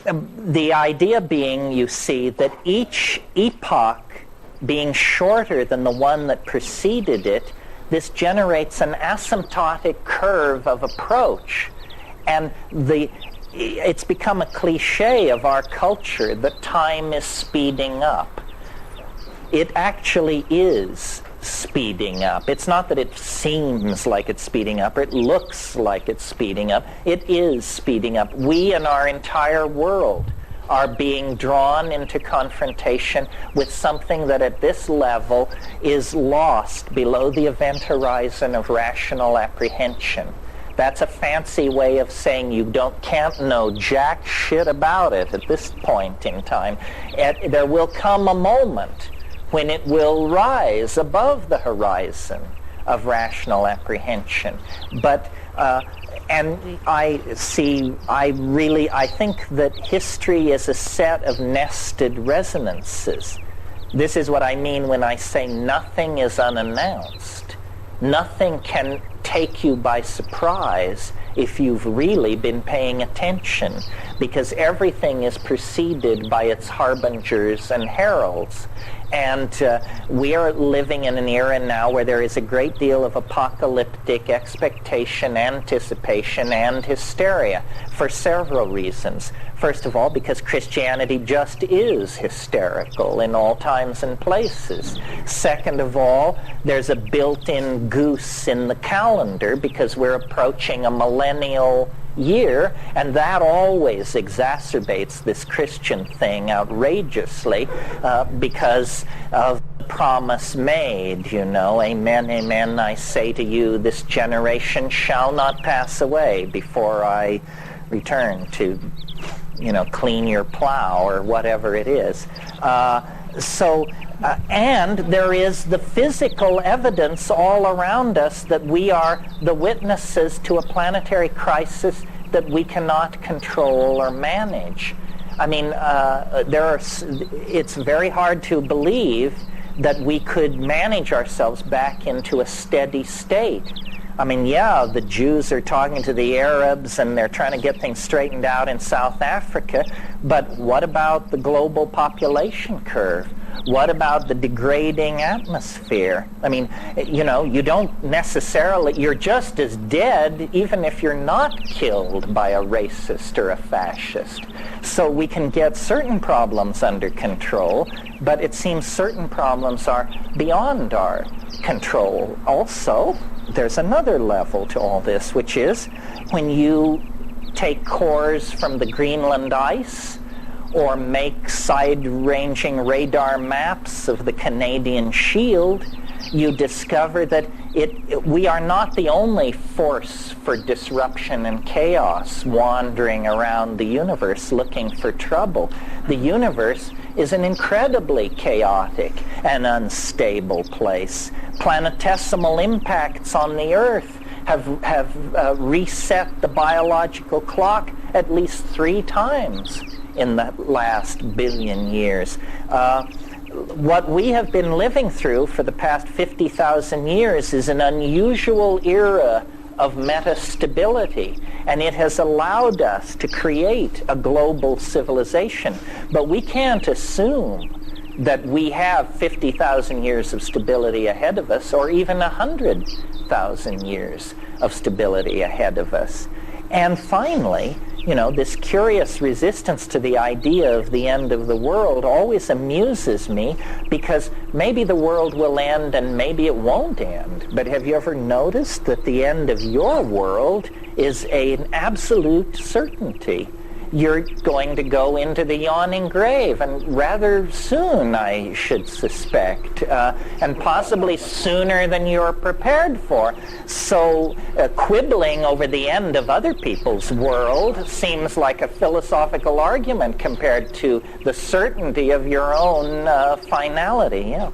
The idea being, you see, that each epoch being shorter than the one that preceded it, this generates an asymptotic curve of approach. And it's become a cliche of our culture that time is speeding up. It actually is speeding up. It's not that it seems like it's speeding up, or it looks like it's speeding up. It is speeding up. We and our entire world are being drawn into confrontation with something that at this level is lost below the event horizon of rational apprehension. That's a fancy way of saying you can't know jack shit about it at this point in time. There will come a moment when it will rise above the horizon of rational apprehension. But and I think that history is a set of nested resonances. This is what I mean when I say nothing is unannounced. Nothing can take you by surprise if you've really been paying attention, because everything is preceded by its harbingers and heralds. And we are living in an era now where there is a great deal of apocalyptic expectation, anticipation, and hysteria for several reasons. First of all, because Christianity just is hysterical in all times and places. Second of all, there's a built-in goose in the calendar because we're approaching a millennial year, and that always exacerbates this Christian thing outrageously because of the promise made, amen, amen, I say to you, this generation shall not pass away before I return to, clean your plow or whatever it is. And there is the physical evidence all around us that we are the witnesses to a planetary crisis that we cannot control or manage. I mean, it's very hard to believe that we could manage ourselves back into a steady state. I mean, yeah, the Jews are talking to the Arabs and they're trying to get things straightened out in South Africa, but what about the global population curve? What about the degrading atmosphere? I mean, you don't necessarily, you're just as dead even if you're not killed by a racist or a fascist. So we can get certain problems under control, but it seems certain problems are beyond our control. Also, there's another level to all this, which is when you take cores from the Greenland ice or make side-ranging radar maps of the Canadian Shield, you discover that we are not the only force for disruption and chaos wandering around the universe looking for trouble. The universe is an incredibly chaotic and unstable place. Planetesimal impacts on the Earth have reset the biological clock at least 3 times in the last billion years. What we have been living through for the past 50,000 years is an unusual era of metastability, and it has allowed us to create a global civilization. But we can't assume that we have 50,000 years of stability ahead of us, or even 100,000 years of stability ahead of us. And finally, this curious resistance to the idea of the end of the world always amuses me, because maybe the world will end and maybe it won't end. But have you ever noticed that the end of your world is an absolute certainty? You're going to go into the yawning grave, and rather soon, I should suspect, and possibly sooner than you're prepared for. So quibbling over the end of other people's world seems like a philosophical argument compared to the certainty of your own finality. Yeah.